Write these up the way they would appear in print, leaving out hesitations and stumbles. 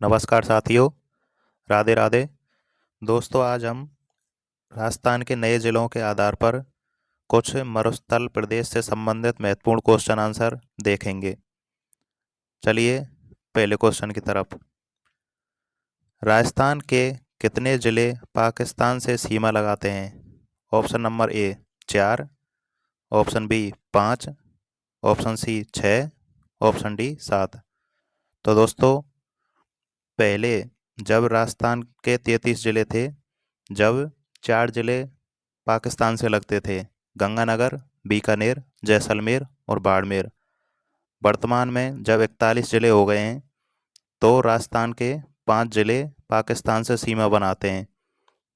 नमस्कार साथियों, राधे राधे। दोस्तों, आज हम राजस्थान के नए जिलों के आधार पर कुछ मरुस्थल प्रदेश से संबंधित महत्वपूर्ण क्वेश्चन आंसर देखेंगे। चलिए पहले क्वेश्चन की तरफ। राजस्थान के कितने जिले पाकिस्तान से सीमा लगाते हैं? Option number A 4, option B 5, option C 6, option D 7। तो दोस्तों, पहले जब राजस्थान के 33 जिले थे, जब 4 जिले पाकिस्तान से लगते थे: गंगानगर, बीकानेर, जैसलमेर और बाड़मेर। वर्तमान में जब 41 जिले हो गए हैं, तो राजस्थान के 5 जिले पाकिस्तान से सीमा बनाते हैं।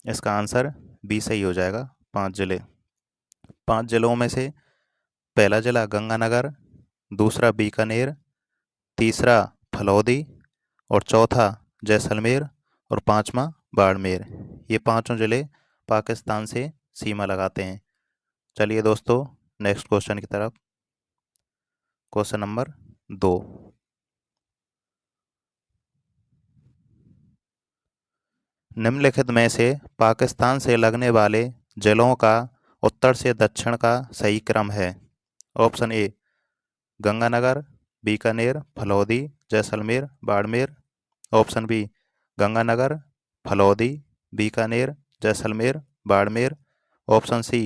इसका आंसर बी सही हो जाएगा, 5 जिले। 5 जिलों में से पहला जिला गंगानगर, दूसरा बीकानेर, तीसरा फलौदी और चौथा जैसलमेर और पांचवा बाड़मेर। ये पांचों जिले पाकिस्तान से सीमा लगाते हैं। चलिए दोस्तों, नेक्स्ट क्वेश्चन की तरफ। Question number 2। निम्नलिखित में से पाकिस्तान से लगने वाले जिलों का उत्तर से दक्षिण का सही क्रम है? Option A Ganganagar, Bikaner, Phalodi, Jaisalmer, Barmer. Option B Ganganagar, Phalodi, Bikaner, Jaisalmer, Barmer. Option C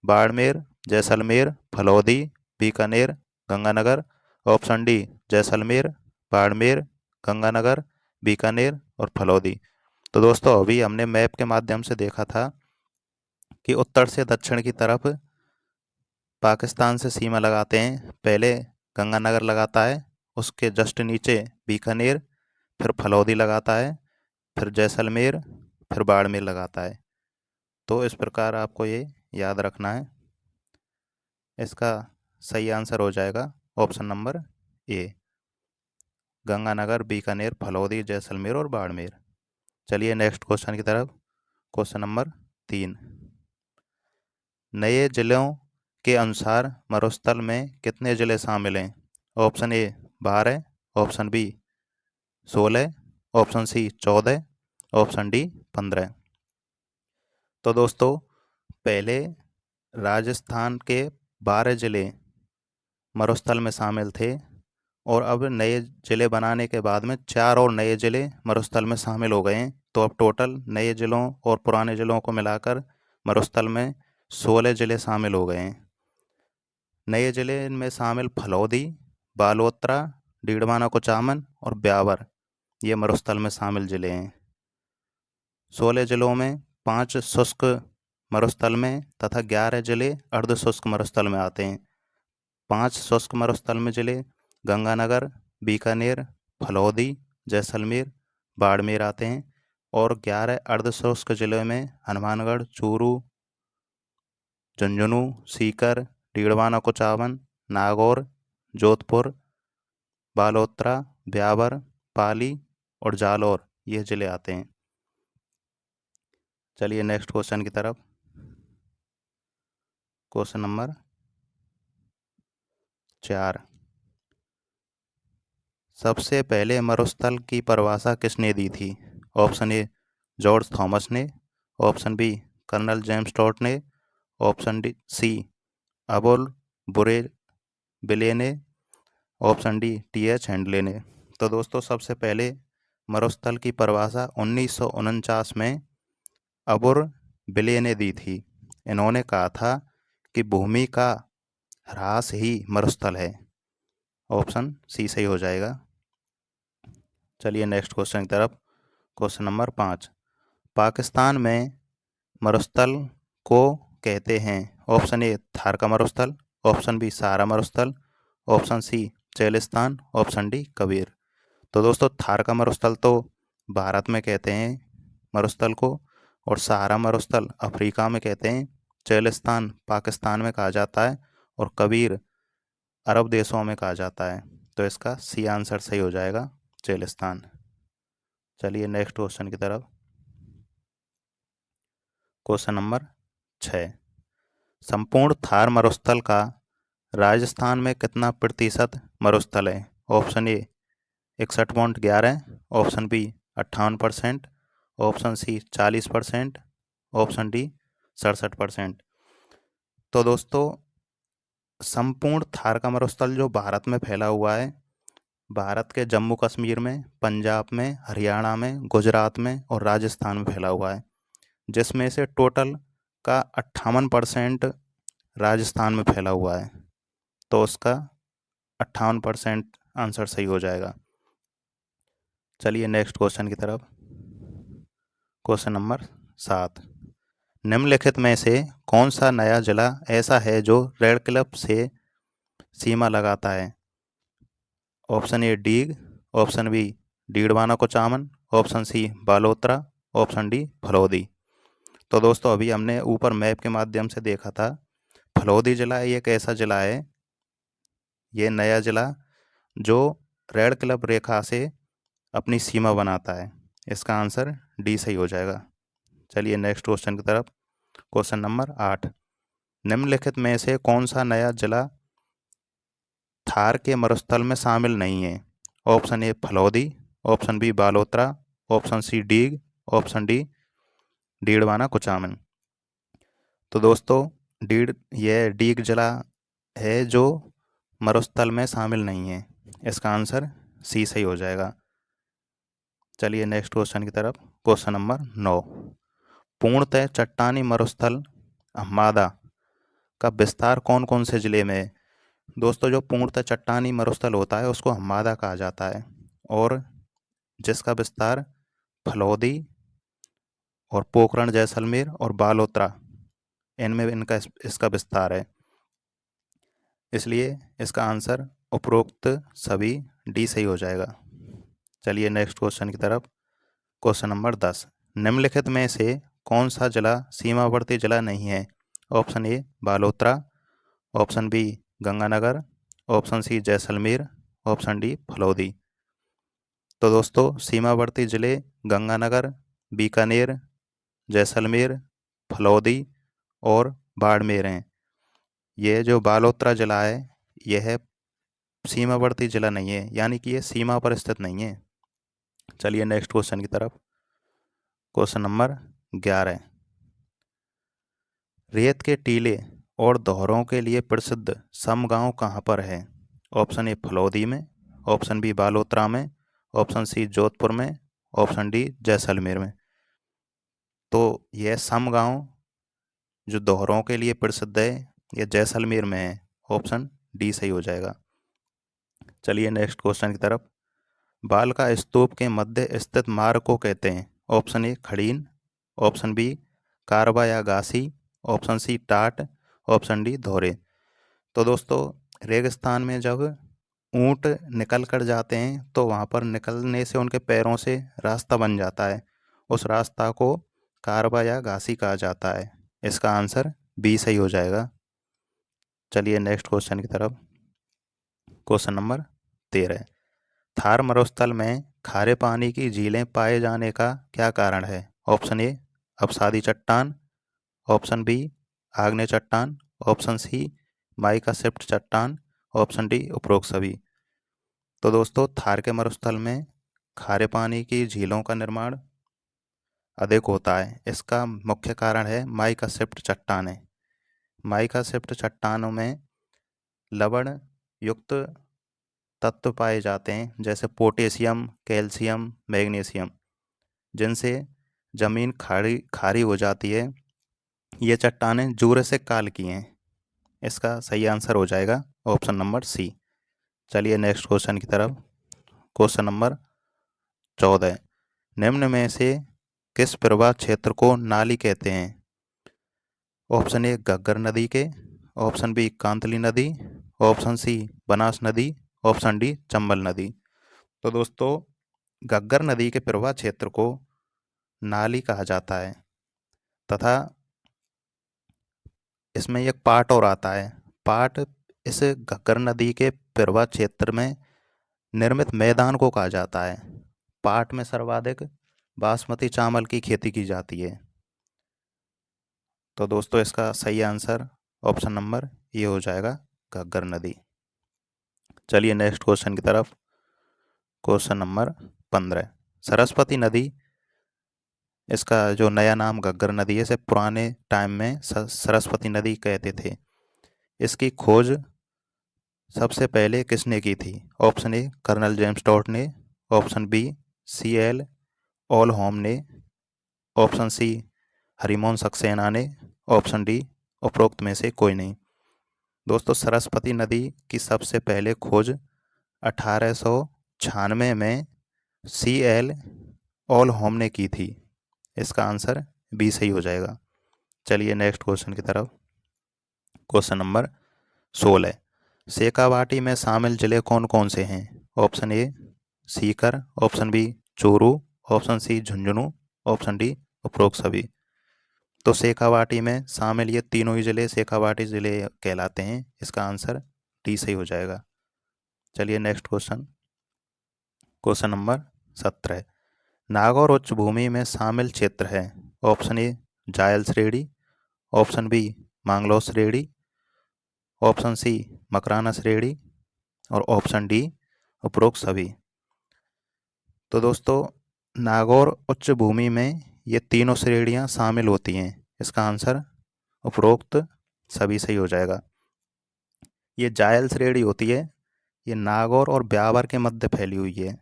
Barmer, Jaisalmer, Phalodi, Bikaner, Ganganagar. Option D Jaisalmer, Barmer, Ganganagar, Bikaner और फलौदी। तो दोस्तों, अभी हमने मैप के माध्यम से देखा था कि उत्तर से दक्षिण की तरफ पाकिस्तान से सीमा लगाते हैं। पहले गंगानगर लगाता है, उसके जस्ट नीचे बीकानेर, फिर फलौदी लगाता है, फिर जैसलमेर, फिर बाड़मेर लगाता है। तो इस प्रकार आपको ये याद रखना है। इसका सही आंसर हो जाएगा ऑप्शन नंबर ए, गंगानगर, बीकानेर, फलौदी, जैसलमेर और बाड़मेर। चलिए नेक्स्ट क्वेश्चन की तरफ। Question number 3। नए जिलों के अनुसार मरुस्थल में कितने जिले शामिल हैं? Option A 12, option B 16, option C 14, option D 15। तो दोस्तों, पहले राजस्थान के 12 जिले मरुस्थल में शामिल थे, और अब नए जिले बनाने के बाद में 4 और नए जिले मरुस्थल में शामिल हो गए हैं। तो अब टोटल नए जिलों और पुराने जिलों को मिलाकर मरुस्थल में 16 जिले शामिल हो गए हैं। नए जिले इनमें शामिल फलौदी, बालोतरा, डीडवाना कुचामन और ब्यावर, ये मरुस्थल में शामिल जिले हैं। 16 जिलों में 5 शुष्क मरुस्थल में तथा 11 जिले अर्ध शुष्क मरुस्थल में आते हैं। 5 शुष्क मरुस्थल में जिले गंगानगर, बीकानेर, फलौदी, जैसलमेर, बाड़मेर आते हैं, और 11 अर्ध शुष्क जिलों में हनुमानगढ़, चूरू, झुंझुनू, सीकर, डीडवाना कुचामन, नागौर, जोधपुर, बालोतरा, ब्यावर, पाली और जालौर, ये जिले आते हैं। चलिए नेक्स्ट क्वेश्चन की तरफ। Question number 4। सबसे पहले मरुस्थल की परिभाषा किसने दी थी? ऑप्शन ए जॉर्ज थॉमस ने, option B colonel James Tod ने, ऑप्शन डी सी अबोल बुरे बिले ने, ऑप्शन डी टी.एच. हैंडले ने। तो दोस्तों, सबसे पहले मरुस्थल की परिभाषा 1949 में अबुर बिले ने दी थी। इन्होंने कहा था कि भूमि का ह्रास ही मरुस्थल है। ऑप्शन सी सही हो जाएगा। चलिए नेक्स्ट क्वेश्चन की तरफ। Question number 5। पाकिस्तान में मरुस्थल को कहते हैं? ऑप्शन ए थार का मरुस्थल, ऑप्शन बी सहारा मरुस्थल, option C Cholistan, option D Kabir. तो दोस्तों, थार का मरुस्थल तो भारत में कहते हैं मरुस्थल को, और सहारा मरुस्थल अफ्रीका में कहते हैं, चेलिस्तान पाकिस्तान में कहा जाता है, और कबीर अरब देशों में कहा जाता है। तो इसका सी आंसर सही हो जाएगा, चेलिस्तान। चलिए नेक्स्ट क्वेश्चन की तरफ। Question number 6। संपूर्ण थार मरुस्थल का राजस्थान में कितना प्रतिशत मरुस्थल है? Option A 61.11, option B 58%, option C 40%, option D 67%। तो दोस्तों संपूर्ण थार का मरुस्थल जो भारत में फैला हुआ है, भारत के जम्मू कश्मीर में, पंजाब में, हरियाणा में, गुजरात में और राजस्थान में फैला हुआ है, जिसमें से टोटल का 58% राजस्थान में फैला हुआ है। तो उसका 58% आंसर सही हो जाएगा। चलिए नेक्स्ट क्वेश्चन की तरफ। क्वेश्चन नंबर 7, निम्नलिखित में से कौन सा नया जिला ऐसा है जो रेड क्लिफ से सीमा लगाता है? Option A Deeg, option B Didwana Kuchaman, option C Balotra, option D Phalodi. तो दोस्तों अभी हमने ऊपर मैप के माध्यम से देखा था, फलौदी जिला एक ऐसा जिला है, ये नया जिला जो रेड क्लिफ रेखा से अपनी सीमा बनाता है। इसका आंसर डी सही हो जाएगा। चलिए नेक्स्ट क्वेश्चन की तरफ। क्वेश्चन नंबर 8, निम्नलिखित में से कौन सा नया जिला थार के मरुस्थल में शामिल नहीं है? Option A Phalodi, option B Balotra, option C Deeg, option D Didwana Kuchaman. तो दोस्तों यह डीग जिला है जो मरुस्थल में शामिल नहीं है। इसका आंसर सी सही हो जाएगा। चलिए नेक्स्ट क्वेश्चन की तरफ। क्वेश्चन नंबर 9, पूर्णतः चट्टानी मरुस्थल अहमदा का विस्तार कौन कौन से जिले में है? दोस्तों जो पूर्णतः चट्टानी मरुस्थल होता है उसको अहमदा कहा जाता है, और जिसका विस्तार फलौदी और पोखरण, जैसलमेर और बालोतरा, इनमें इसका विस्तार है। इसलिए इसका आंसर उपरोक्त सभी डी सही हो जाएगा। चलिए नेक्स्ट क्वेश्चन की तरफ। क्वेश्चन नंबर 10, निम्नलिखित में से कौन सा जिला सीमावर्ती जिला नहीं है? Option A Balotra, option B Ganganagar, option C Jaisalmer, option D Phalodi. तो दोस्तों सीमावर्ती जिले गंगानगर, बीकानेर, जैसलमेर, फलौदी और बाड़मेर हैं। यह जो बालोतरा जिला है यह सीमावर्ती जिला नहीं है, यानी कि यह सीमा पर स्थित नहीं है। चलिए नेक्स्ट क्वेश्चन की तरफ। क्वेश्चन नंबर 11, रेत के टीले और दोहरों के लिए प्रसिद्ध समगांव कहाँ पर है? ऑप्शन ए फलौदी में, ऑप्शन बी बालोतरा में, ऑप्शन सी जोधपुर में, ऑप्शन डी जैसलमेर में। तो यह समगांव जो दोहरों के लिए प्रसिद्ध है यह जैसलमेर में है। ऑप्शन डी सही हो जाएगा। चलिए नेक्स्ट क्वेश्चन की तरफ। बाल का स्तूप के मध्य स्थित मार्ग को कहते हैं? ऑप्शन ए खड़ीन, ऑप्शन बी कारवा या गासी, ऑप्शन सी टाट, ऑप्शन डी धोरे। तो दोस्तों रेगिस्तान में जब ऊंट निकल कर जाते हैं तो वहाँ पर निकलने से उनके पैरों से रास्ता बन जाता है, उस रास्ता को कारवा या घासी कहा जाता है। इसका आंसर बी सही हो जाएगा। चलिए नेक्स्ट क्वेश्चन की तरफ। क्वेश्चन नंबर 13, थार मरुस्थल में खारे पानी की झीलें पाए जाने का क्या कारण है? ऑप्शन ए अवसादी चट्टान, ऑप्शन बी आग्नेय चट्टान, ऑप्शन सी माइका शिफ्ट चट्टान, ऑप्शन डी उपरोक्त सभी। तो दोस्तों थार के मरुस्थल में खारे पानी की झीलों का निर्माण अधिक होता है। इसका मुख्य कारण है माइका शिफ्ट चट्टानें। माइका शिफ्ट चट्टानों में लवण युक्त तत्व पाए जाते हैं, जैसे पोटेशियम, कैल्शियम, मैग्नीशियम, जिनसे ज़मीन खारी हो जाती है। ये चट्टानें जूरासिक काल की हैं। इसका सही आंसर हो जाएगा ऑप्शन नंबर सी। चलिए नेक्स्ट क्वेश्चन की तरफ। क्वेश्चन नंबर 14, निम्न में से किस प्रवाह क्षेत्र को नाली कहते हैं? ऑप्शन ए घग्गर नदी के, ऑप्शन बी कांतली नदी, ऑप्शन सी बनास नदी, ऑप्शन डी चंबल नदी। तो दोस्तों घग्गर नदी के प्रवाह क्षेत्र को नाली कहा जाता है, तथा इसमें एक पाट और आता है। पाट इस घग्गर नदी के प्रवाह क्षेत्र में निर्मित मैदान को कहा जाता है। पाट में सर्वाधिक बासमती चावल की खेती की जाती है। तो दोस्तों इसका सही आंसर ऑप्शन नंबर ए हो जाएगा, घग्गर नदी। चलिए नेक्स्ट क्वेश्चन की तरफ। Question number 15। सरस्वती नदी, इसका जो नया नाम घग्गर नदी है, इसे पुराने टाइम में सरस्वती नदी कहते थे। इसकी खोज सबसे पहले किसने की थी? Option A colonel James Tod ने, ऑप्शन बी CL ऑलहोम ने, ऑप्शन सी हरिमोहन सक्सेना ने, ऑप्शन डी उपरोक्त में से कोई नहीं। दोस्तों, सरस्वती नदी की सबसे पहले खोज 1896 में CL ऑलहोम ने की थी। इसका आंसर बी सही हो जाएगा। चलिए नेक्स्ट क्वेश्चन की तरफ। Question number 16। शेखावाटी में शामिल जिले कौन कौन से हैं? Option A Sikar, option B Churu, option C Jhunjhunu, option D उपरोक्त सभी। तो शेखावाटी में शामिल ये तीनों ही जिले शेखावाटी जिले कहलाते हैं। इसका आंसर डी सही हो जाएगा। चलिए next question. Question number 17। Nagaur उच्च भूमि में शामिल क्षेत्र है। ऑप्शन ए जायल श्रेणी, ऑप्शन बी मांगलोर श्रेणी, ऑप्शन सी मकराना श्रेणी और ऑप्शन डी उपरोक्त सभी। तो दोस्तों, नागौर उच्च भूमि में ये तीनों श्रेणियां शामिल होती हैं। इसका आंसर उपरोक्त सभी सही हो जाएगा। ये जायल श्रेणी होती है, ये नागौर और ब्यावर के मध्य फैली हुई है,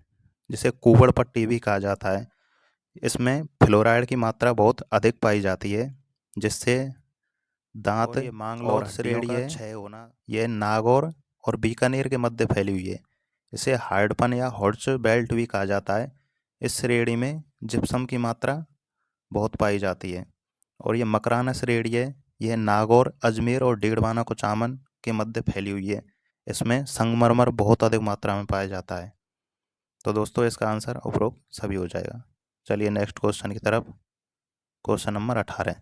जिसे कुबड़ पट्टी भी कहा जाता है। इसमें फ्लोराइड की मात्रा बहुत अधिक पाई जाती है, जिससे दांत ये मांगलोर और श्रेणी हड्डियों का है। क्षय होना। यह नागौर और बीकानेर के मध्य फैली हुई है। इसे हार्डपन या हॉर्च बेल्ट भी कहा जाता है। इस श्रेणी में जिप्सम की मात्रा बहुत पाई जाती है। और ये मकराना श्रेणी है, यह नागौर, अजमेर और डेढ़वाना कुचामन के मध्य फैली हुई है। इसमें संगमरमर बहुत अधिक मात्रा में पाया जाता है। तो दोस्तों, इसका आंसर उपरोक्त सभी हो जाएगा। चलिए नेक्स्ट क्वेश्चन की तरफ। Question number 18।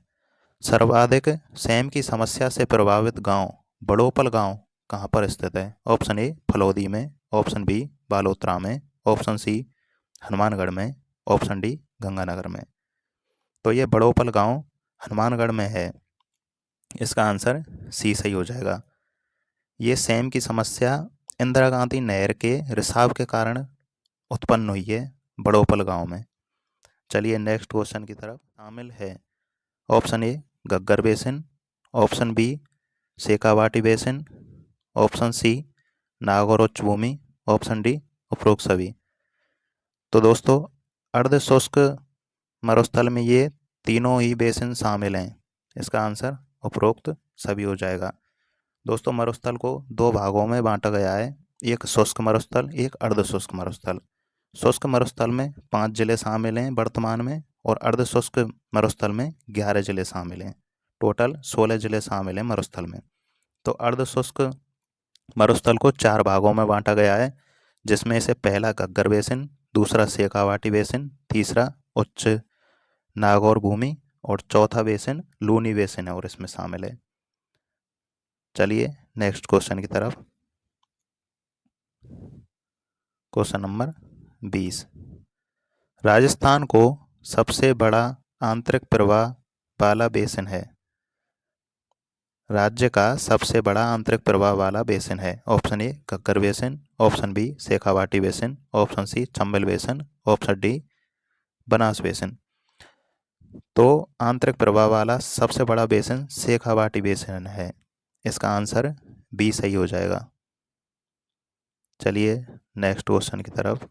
सर्वाधिक सेम की समस्या से प्रभावित गांव बड़ोपल गांव कहाँ पर स्थित है? ऑप्शन ए फलौदी में, ऑप्शन बी बालोतरा में, ऑप्शन सी हनुमानगढ़ में, ऑप्शन डी गंगानगर में। तो ये बड़ोपल गांव हनुमानगढ़ में है। इसका आंसर सी सही हो जाएगा। ये सेम की समस्या इंदिरा गांधी नहर के रिसाव के कारण उत्पन्न हुई है बड़ोपल गांव में। चलिए नेक्स्ट क्वेश्चन की तरफ। शामिल है option A Ghaggar basin, option B Shekhawati basin, option C Nagaur उच्च भूमि, ऑप्शन डी उपरोक्त सभी। तो दोस्तों, अर्ध शुष्क मरुस्थल में ये तीनों ही बेसिन शामिल हैं। इसका आंसर उपरोक्त सभी हो जाएगा। दोस्तों, मरुस्थल को दो भागों में बांटा गया है, एक शुष्क मरुस्थल, एक अर्ध शुष्क मरुस्थल। शुष्क मरुस्थल में 5 जिले शामिल हैं वर्तमान में, और अर्ध शुष्क मरुस्थल में 11 जिले शामिल हैं। टोटल 16 जिले शामिल हैं मरुस्थल में। तो अर्ध शुष्क मरुस्थल को 4 भागों में बांटा गया है, जिसमें से पहला घग्गर बेसिन, दूसरा शेखावाटी बेसिन, तीसरा उच्च नागौर भूमि और चौथा बेसिन लूनी बेसिन है और इसमें शामिल है। चलिए नेक्स्ट क्वेश्चन की तरफ। Question number 20। राजस्थान को सबसे बड़ा आंतरिक प्रवाह वाला बेसिन है। राज्य का सबसे बड़ा आंतरिक प्रवाह वाला बेसिन है। Option A Ghaggar basin, option B Shekhawati basin, option C Chambal basin, option D Banas basin. तो आंतरिक प्रवाह वाला सबसे बड़ा बेसिन शेखावाटी बेसिन है। इसका आंसर बी सही हो जाएगा। चलिए नेक्स्ट क्वेश्चन की तरफ।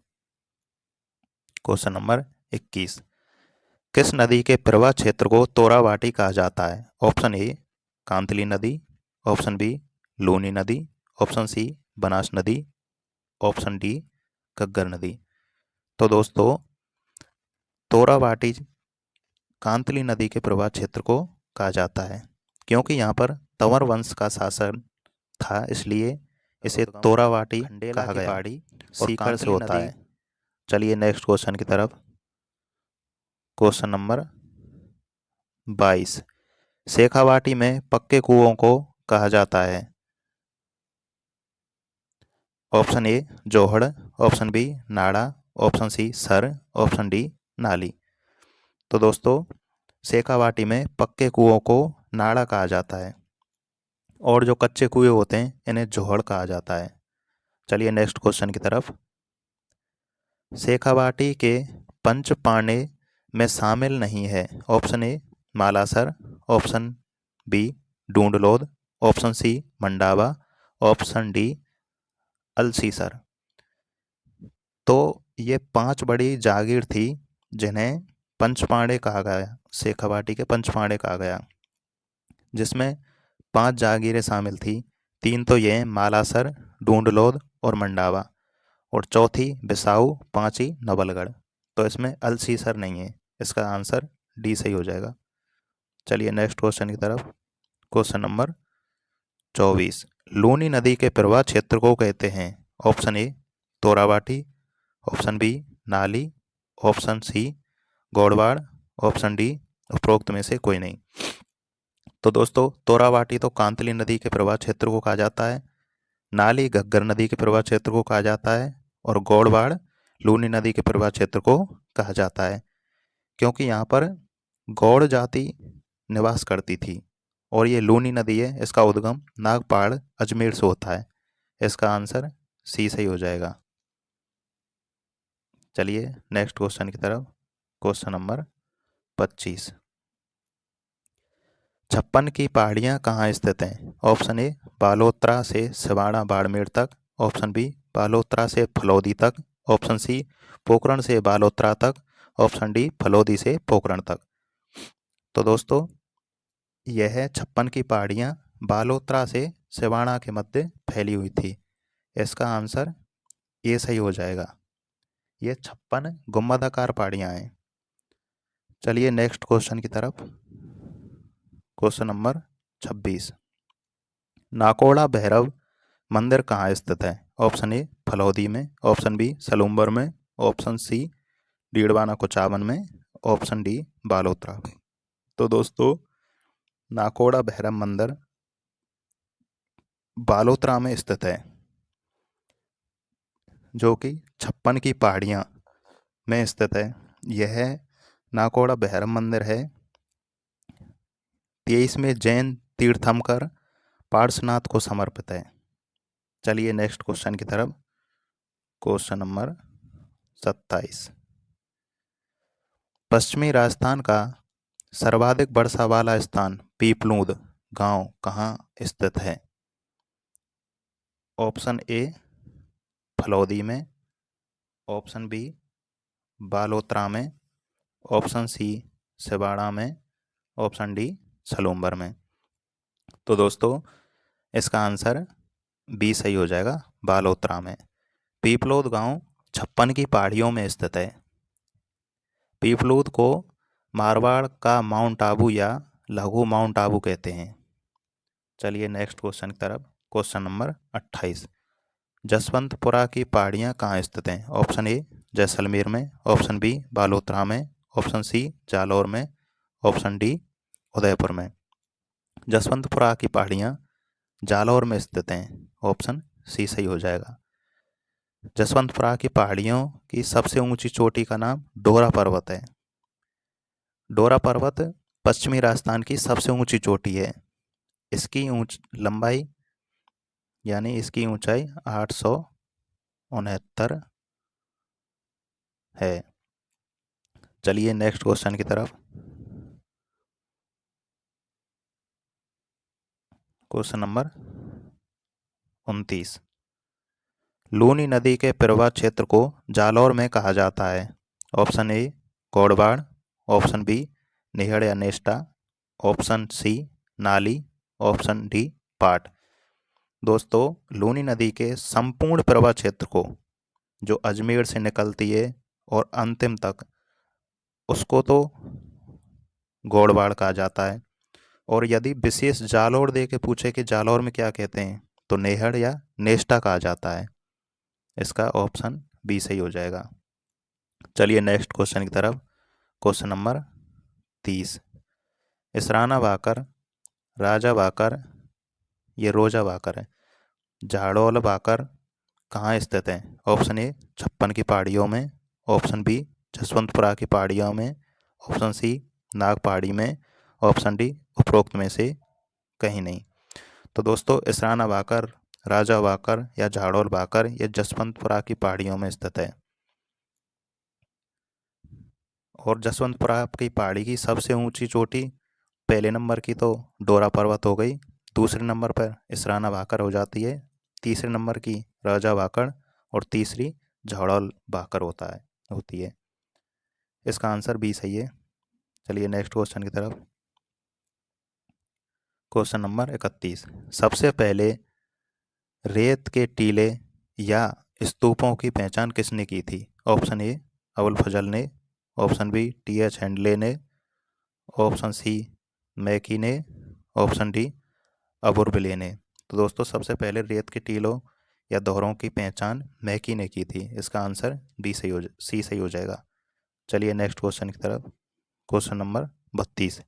Question number 21। किस नदी के प्रवाह क्षेत्र को तोरावाटी कहा जाता है? ऑप्शन ए कांतली नदी, ऑप्शन बी लूनी नदी, ऑप्शन सी बनास नदी, ऑप्शन डी घग्गर नदी। तो दोस्तों, तोरावाटी कांतली नदी के प्रवाह क्षेत्र को कहा जाता है, क्योंकि यहाँ पर तंवर वंश का शासन था, इसलिए इसे तोरावाटी कहा गया और सीकर से होता है। चलिए नेक्स्ट क्वेश्चन की तरफ। Question number 22। शेखावाटी में पक्के कुओं को कहा जाता है। ऑप्शन ए जोहड़, ऑप्शन बी नाड़ा, ऑप्शन सी सर, ऑप्शन डी नाली। तो दोस्तों, शेखावाटी में पक्के कुओं को नाड़ा कहा जाता है, और जो कच्चे कुएं होते हैं इन्हें जोहड़ कहा जाता है। चलिए नेक्स्ट क्वेश्चन की तरफ। शेखावाटी के पंच पांडे में शामिल नहीं है। Option A Malasar, option B Dundlod, option C Mandawa, option D Alsisar. तो ये 5 बड़ी जागीर थी जिन्हें पंचपांडे कहा गया, शेखावाटी के पंचपांडे कहा गया, जिसमें 5 जागीरें शामिल थी। 3 तो ये मालासर, डूंडलोद और मंडावा, और चौथी बिसाऊ, 5वीं नवलगढ़। तो इसमें अलसीसर नहीं है, इसका आंसर डी सही हो जाएगा। चलिए नेक्स्ट क्वेश्चन की तरफ। Question number 24। लूनी नदी के प्रवाह क्षेत्र को कहते हैं। ऑप्शन ए तोराबाटी, ऑप्शन बी नाली, ऑप्शन सी गौड़वाड़, ऑप्शन डी उपरोक्त में से कोई नहीं। तो दोस्तों तोराबाटी तो कांतली नदी के प्रवाह क्षेत्र को कहा जाता है, नाली घग्गर नदी के प्रवाह क्षेत्र को कहा जाता है, और गौड़वाड़ लूनी नदी के प्रवाह क्षेत्र को कहा जाता है, क्योंकि यहाँ पर गौड़ जाति निवास करती थी। और ये लूनी नदी है, इसका उद्गम नागपाड़ अजमेर से होता है। इसका आंसर सी सही हो जाएगा। चलिए नेक्स्ट क्वेश्चन की तरफ। Question number 25। छप्पन की पहाड़ियाँ कहाँ स्थित हैं। ऑप्शन ए बालोतरा से सिवाड़ा बाड़मेर तक, ऑप्शन बी बालोतरा से फलौदी तक, ऑप्शन सी पोखरण से बालोतरा तक, ऑप्शन डी फलौदी से पोखरण तक। तो दोस्तों यह 56 की पहाड़ियाँ बालोतरा से सिवाड़ा के मध्य फैली हुई थी। इसका आंसर ये सही हो जाएगा। ये 56 गुंबदाकार पहाड़ियाँ हैं। चलिए नेक्स्ट क्वेश्चन की तरफ। Question number 26। नाकोड़ा भैरव मंदिर कहाँ स्थित है। ऑप्शन ए फलौदी में, ऑप्शन बी सलूम्बर में, ऑप्शन सी डीडवाना कुचावन में, ऑप्शन डी बालोतरा। तो दोस्तों नाकोड़ा भैरव मंदिर बालोतरा में स्थित है, जो कि 56 की पहाड़ियाँ में स्थित है। यह नाकोड़ा भैरव मंदिर है 23वें जैन तीर्थंकर पार्श्वनाथ को समर्पित है। चलिए नेक्स्ट क्वेश्चन की तरफ। Question number 27। पश्चिमी राजस्थान का सर्वाधिक वर्षा वाला स्थान पीपलूद गांव कहाँ स्थित है। ऑप्शन ए फलौदी में, ऑप्शन बी बालोतरा में, ऑप्शन सी सिवाड़ा में, ऑप्शन डी सलूम्बर में। तो दोस्तों इसका आंसर बी सही हो जाएगा, बालोतरा में। पीपलोद गांव 56 की पहाड़ियों में स्थित है। पीपलोद को मारवाड़ का माउंट आबू या लघु माउंट आबू कहते हैं। चलिए नेक्स्ट क्वेश्चन की तरफ। Question number 28। जसवंतपुरा की पहाड़ियाँ कहाँ स्थित हैं। ऑप्शन ए जैसलमेर में, ऑप्शन बी बालोतरा में, ऑप्शन सी जालौर में, ऑप्शन डी उदयपुर में। जसवंतपुरा की पहाड़ियाँ जालौर में स्थित हैं। ऑप्शन सी सही हो जाएगा। जसवंतपुरा की पहाड़ियों की सबसे ऊंची चोटी का नाम डोरा पर्वत है। डोरा पर्वत पश्चिमी राजस्थान की सबसे ऊंची चोटी है। इसकी लंबाई यानी इसकी ऊंचाई 869 है। चलिए नेक्स्ट क्वेश्चन की तरफ। Question number 29। लूनी नदी के प्रवाह क्षेत्र को जालौर में कहा जाता है। ऑप्शन ए गौड़वाड़, ऑप्शन बी निहड़ या नेस्टा, ऑप्शन सी नाली, ऑप्शन डी पाट। दोस्तों लूनी नदी के संपूर्ण प्रवाह क्षेत्र को, जो अजमेर से निकलती है और अंतिम तक, उसको तो गौड़वाड़ कहा जाता है। और यदि विशेष जालौर दे के पूछे कि जालौर में क्या कहते हैं, तो नेहड़ या नेस्टा कहा जाता है। इसका ऑप्शन बी सही हो जाएगा। चलिए नेक्स्ट क्वेश्चन की तरफ। Question number 30। इसराना वाकर, राजा वाकर, ये रोजा वाकर है, झाड़ोल वाकर कहाँ स्थित है। ऑप्शन ए 56 की पहाड़ियों में, ऑप्शन बी जसवंतपुरा की पहाड़ियों में, ऑप्शन सी नाग पहाड़ी में, ऑप्शन डी उपरोक्त में से कहीं नहीं। तो दोस्तों इसराना वाकर, राजा वाकर या झाड़ोल वाकर ये जसवंतपुरा की पहाड़ियों में स्थित है। और जसवंतपुरा की पहाड़ी की सबसे ऊंची चोटी पहले नंबर की तो डोरा पर्वत हो गई, दूसरे नंबर पर इसराना भाकर हो जाती है, तीसरे नंबर की राजा भाकड़ और तीसरी झाड़ौल भाकर होती है। इसका आंसर बी सही है। चलिए नेक्स्ट क्वेश्चन की तरफ। Question number 31। सबसे पहले रेत के टीले या स्तूपों की पहचान किसने की थी? ऑप्शन ए अबुल फजल ने, ऑप्शन बी टी.एच. हैंडले ने, ऑप्शन सी मैकी ने, ऑप्शन डी अबुरबिले ने। तो दोस्तों सबसे पहले रेत के टीलों या दोहरों की पहचान मैकी ने की थी। इसका आंसर सी सही हो जाएगा। चलिए नेक्स्ट क्वेश्चन की तरफ। Question number 32।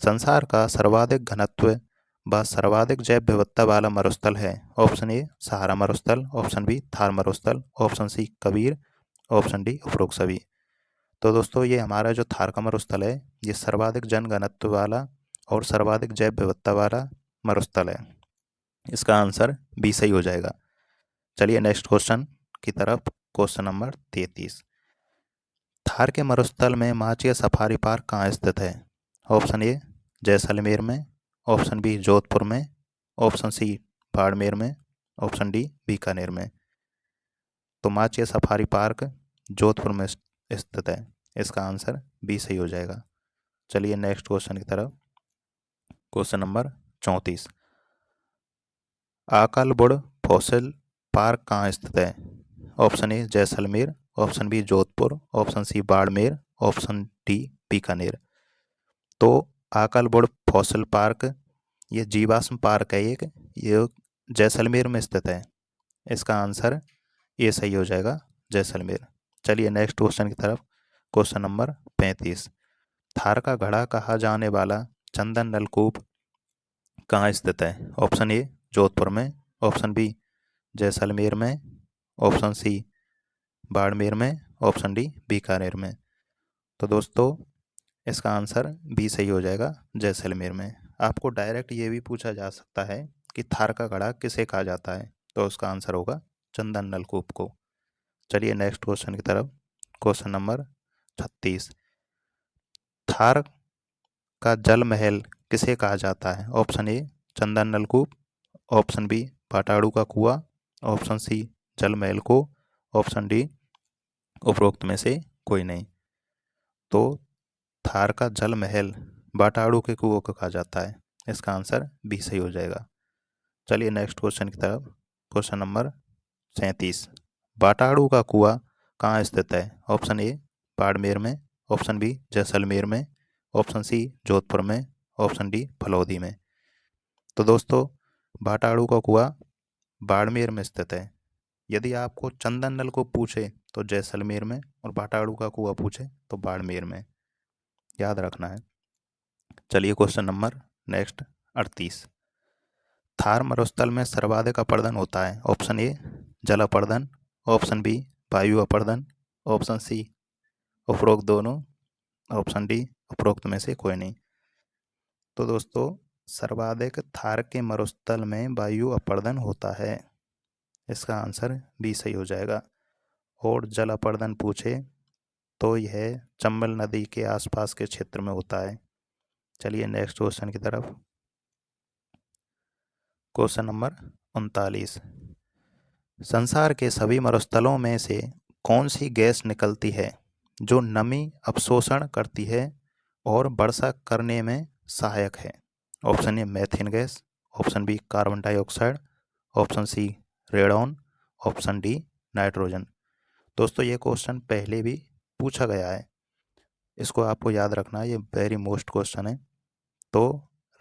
संसार का सर्वाधिक घनत्व व सर्वाधिक जैव विविधता वाला मरुस्थल है? ऑप्शन ए सहारा मरुस्थल, ऑप्शन बी थार मरुस्थल, option C Kabir, option D उपरोक्त सभी। तो दोस्तों ये हमारा जो थार का मरुस्थल है ये सर्वाधिक जन घनत्व वाला और सर्वाधिक जैव विविधता वाला मरुस्थल है। इसका आंसर बी सही हो जाएगा। चलिए नेक्स्ट क्वेश्चन की तरफ। Question number 33। थार के मरुस्थल में माचिया सफारी पार्क कहाँ स्थित है? ऑप्शन ए जैसलमेर में, ऑप्शन बी जोधपुर में, ऑप्शन सी बाड़मेर में, ऑप्शन डी बीकानेर में। तो माचिया सफारी पार्क जोधपुर में स्थित है। इसका आंसर बी सही हो जाएगा। चलिए नेक्स्ट क्वेश्चन की तरफ। Question number 34। आकलबुड़ फॉसिल पार्क कहाँ स्थित है? Option A Jaisalmer, option B Jodhpur, option C Barmer, option D Bikaner. तो आकलबुड़ फॉसिल पार्क ये जीवाश्म पार्क है एक, ये जैसलमेर में स्थित है। इसका आंसर ये सही हो जाएगा, जैसलमेर। चलिए नेक्स्ट क्वेश्चन की तरफ। Question number 35। थार का घड़ा कहा जाने वाला चंदन नलकूप कहाँ स्थित है? ऑप्शन ए जोधपुर में, ऑप्शन बी जैसलमेर में, ऑप्शन सी बाड़मेर में, ऑप्शन डी बीकानेर में। तो दोस्तों इसका आंसर बी सही हो जाएगा, जैसलमेर में। आपको डायरेक्ट ये भी पूछा जा सकता है कि थार का घड़ा किसे कहा जाता है, तो उसका आंसर होगा चंदन नलकूप को। चलिए नेक्स्ट क्वेश्चन की तरफ। Question number 36। थार का जल महल किसे कहा जाता है? ऑप्शन ए चंदन नलकूप, ऑप्शन बी पाटाड़ू का कुआं, ऑप्शन सी जल महल को, ऑप्शन डी उपरोक्त में से कोई नहीं। तो थार का जल महल बाटाड़ू के कुओं को कहा जाता है। इसका आंसर बी सही हो जाएगा। चलिए नेक्स्ट क्वेश्चन की तरफ। Question number 37। बाटाड़ू का कुआं कहाँ स्थित है? ऑप्शन ए बाड़मेर में, ऑप्शन बी जैसलमेर में, ऑप्शन सी जोधपुर में, ऑप्शन डी फलौदी में। तो दोस्तों बाटाड़ू का कुआं बाड़मेर में स्थित है। यदि आपको चंदन नल को पूछे तो जैसलमेर में, और बाटाड़ू का कुआं पूछे तो बाड़मेर में, याद रखना है। चलिए क्वेश्चन नंबर नेक्स्ट 38। थार मरुस्थल में सर्वाधिक अपर्दन होता है? ऑप्शन ए जल अपर्दन, ऑप्शन बी वायु अपर्दन, ऑप्शन सी उपरोक्त दोनों, ऑप्शन डी उपरोक्त में से कोई नहीं। तो दोस्तों सर्वाधिक थार के मरुस्थल में वायु अपर्दन होता है। इसका आंसर बी सही हो जाएगा। और जल अपर्दन पूछे तो यह चंबल नदी के आसपास के क्षेत्र में होता है। चलिए नेक्स्ट क्वेश्चन की तरफ। Question number 39। संसार के सभी मरुस्थलों में से कौन सी गैस निकलती है जो नमी अवशोषण करती है और वर्षा करने में सहायक है? Option A methane gas, option B carbon dioxide, option C radon, option D nitrogen. दोस्तों ये क्वेश्चन पहले भी पूछा गया है, इसको आपको याद रखना है, ये वेरी मोस्ट क्वेश्चन है। तो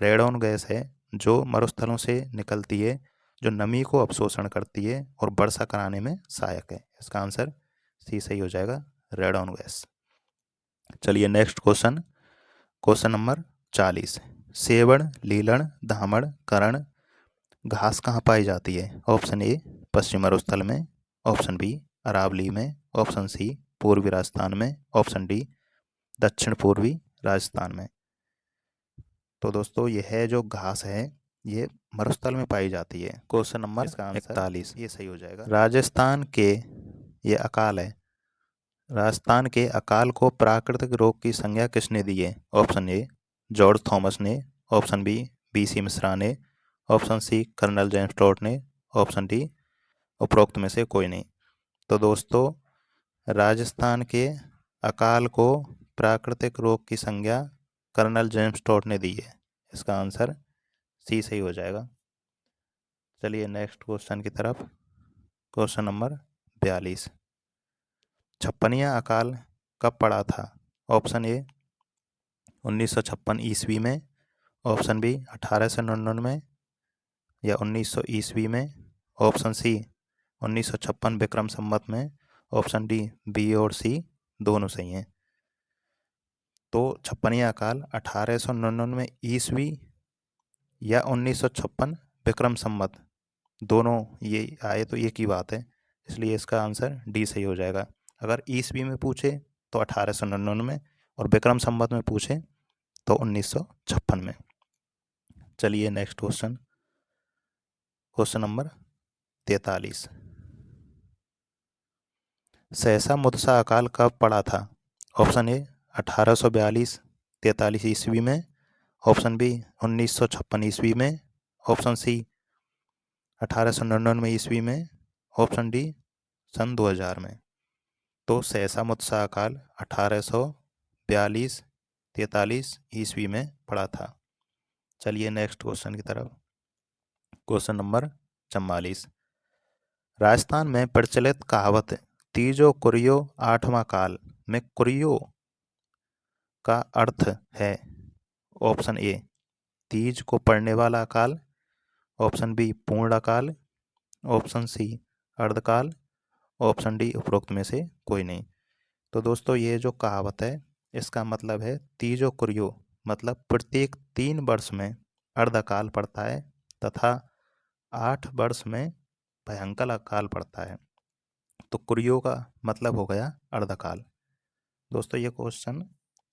रेडॉन गैस है जो मरुस्थलों से निकलती है, जो नमी को अवशोषण करती है और वर्षा कराने में सहायक है। इसका आंसर सी सही हो जाएगा, रेडॉन गैस। चलिए नेक्स्ट क्वेश्चन। Question number 40। सेवण, लीलण, धामड़, करण घास कहाँ पाई जाती है? ऑप्शन ए पश्चिम मरुस्थल में, ऑप्शन बी अरावली में, ऑप्शन सी पूर्वी राजस्थान में, ऑप्शन डी दक्षिण पूर्वी राजस्थान में। तो दोस्तों यह जो घास है ये मरुस्थल में पाई जाती है। क्वेश्चन नंबर 41 ये सही हो जाएगा। राजस्थान के ये अकाल है, राजस्थान के अकाल को प्राकृतिक रोग की संज्ञा किसने दी है? ऑप्शन ए जॉर्ज थॉमस ने, ऑप्शन बी BC मिश्रा ने, option C colonel James Tod ने, ऑप्शन डी उपरोक्त में से कोई नहीं। तो दोस्तों, राजस्थान के अकाल को प्राकृतिक रोग की संज्ञा कर्नल जेम्स टॉड ने दी है। इसका आंसर सी सही हो जाएगा। चलिए नेक्स्ट क्वेश्चन की तरफ। Question number 42। छप्पनिया अकाल कब पड़ा था? ऑप्शन ए 1956 ईस्वी में, ऑप्शन बी 1899 या 1900 ईस्वी में, ऑप्शन सी 1956 विक्रम संवत में, ऑप्शन डी बी और सी दोनों सही हैं। तो छप्पनिया अकाल 1899 ईस्वी या 1956 विक्रम संवत, दोनों ये आए तो एक ही बात है, इसलिए इसका आंसर डी सही हो जाएगा। अगर ईस्वी में पूछे तो 1899 और विक्रम संवत में पूछे तो 1956 में। चलिए नेक्स्ट क्वेश्चन। Question number 43। सहसा मुदसा अकाल कब पड़ा था? ऑप्शन ए 1842-43 ईस्वी में, ऑप्शन बी 1956 ईस्वी में, ऑप्शन सी 1899 ईस्वी में, ऑप्शन डी सन 2000 में। तो सहसा मुदसा अकाल 1842-43 ईस्वी में पड़ा था। चलिए नेक्स्ट क्वेश्चन की तरफ। Question number 44। राजस्थान में प्रचलित कहावत तीजो कुरियो आठवां काल में कुरियो का अर्थ है? ऑप्शन ए तीज को पड़ने वाला अकाल, ऑप्शन बी पूर्ण अकाल, option C Ardhkal, option D उपरोक्त में से कोई नहीं। तो दोस्तों, ये जो कहावत है इसका मतलब है तीजो कुरियो, मतलब प्रत्येक 3 वर्ष में अर्धकाल पड़ता है तथा 8 वर्ष में भयंकर अकाल पड़ता है। तो कुरियो का मतलब हो गया अर्धकाल। दोस्तों, ये क्वेश्चन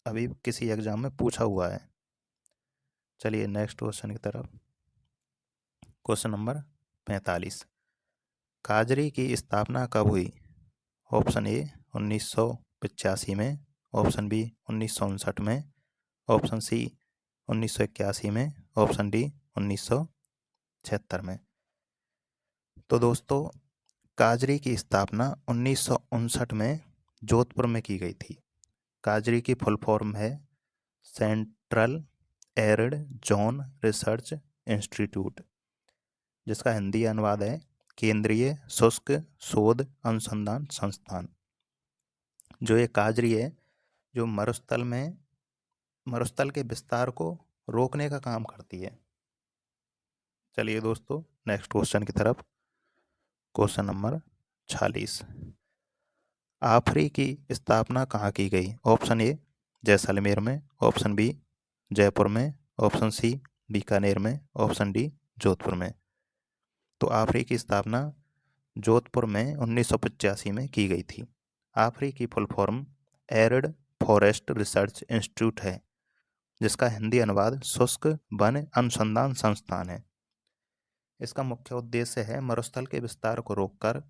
अभी किसी एग्जाम में पूछा हुआ है। चलिए नेक्स्ट क्वेश्चन की तरफ। Question number 45। काजरी की स्थापना कब हुई? ऑप्शन ए 1985 में, ऑप्शन बी 1959 में, ऑप्शन सी 1981 में, ऑप्शन डी 1976 में। तो दोस्तों, काजरी की स्थापना 1959 में जोधपुर में की गई थी। काजरी की फुल फॉर्म है central arid zone research institute, जिसका हिंदी अनुवाद है केंद्रीय शुष्क शोध अनुसंधान संस्थान। जो ये काजरी है, जो मरुस्थल के विस्तार को रोकने का काम करती है। चलिए दोस्तों नेक्स्ट क्वेश्चन की तरफ। Question number 46। आफरी की स्थापना कहाँ की गई? ऑप्शन ए जैसलमेर में, ऑप्शन बी जयपुर में, ऑप्शन सी बीकानेर में, ऑप्शन डी जोधपुर में। तो आफरी की स्थापना जोधपुर में 1985 में की गई थी। आफरी की full form arid forest research institute है, जिसका हिंदी अनुवाद शुष्क वन अनुसंधान संस्थान है। इसका मुख्य उद्देश्य है मरुस्थल के विस्तार को रोककर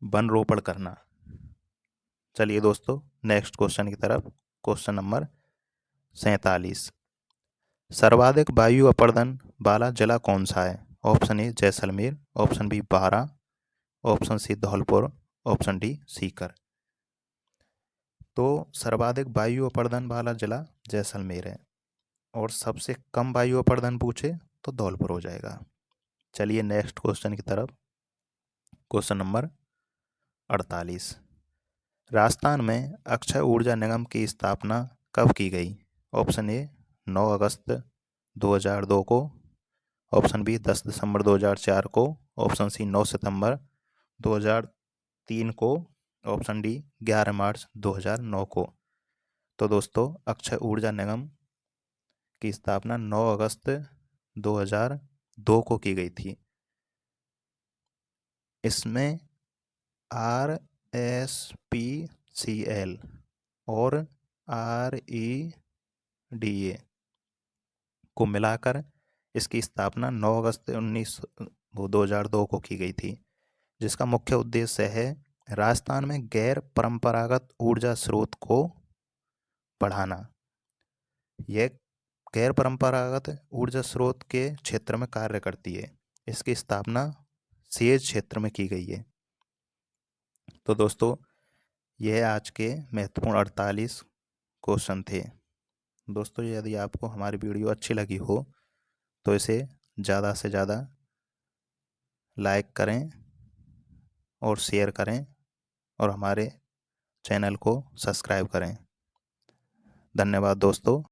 वन रोपण करना। चलिए दोस्तों नेक्स्ट क्वेश्चन की तरफ। Question number 47। सर्वाधिक वायु अपरदन वाला जिला कौन सा है? Option A Jaisalmer, option B Baran, option C Dholpur, option D Sikar. तो सर्वाधिक वायु अपरदन वाला जिला जैसलमेर है और सबसे कम वायु अपरदन पूछे तो धौलपुर हो जाएगा। चलिए नेक्स्ट क्वेश्चन की तरफ। Question number 48। राजस्थान में अक्षय ऊर्जा निगम की स्थापना कब की गई? ऑप्शन ए 9 अगस्त 2002 को, ऑप्शन बी 10 दिसंबर 2004 को, ऑप्शन सी 9 सितंबर 2003 को, ऑप्शन डी 11 मार्च 2009 को। तो दोस्तों, अक्षय ऊर्जा निगम की स्थापना 9 अगस्त 2002 को की गई थी। इसमें RSPCL और REDA को मिलाकर इसकी स्थापना 9 अगस्त 2002 को की गई थी, जिसका मुख्य उद्देश्य है राजस्थान में गैर परंपरागत ऊर्जा स्रोत को बढ़ाना। यह गैर परंपरागत ऊर्जा स्रोत के क्षेत्र में कार्य करती है। इसकी स्थापना सिएज क्षेत्र में की गई है। तो दोस्तों, यह आज के महत्वपूर्ण 48 क्वेश्चन थे। दोस्तों, यदि आपको हमारी वीडियो अच्छी लगी हो तो इसे ज़्यादा से ज़्यादा लाइक करें और शेयर करें और हमारे चैनल को सब्सक्राइब करें। धन्यवाद दोस्तों।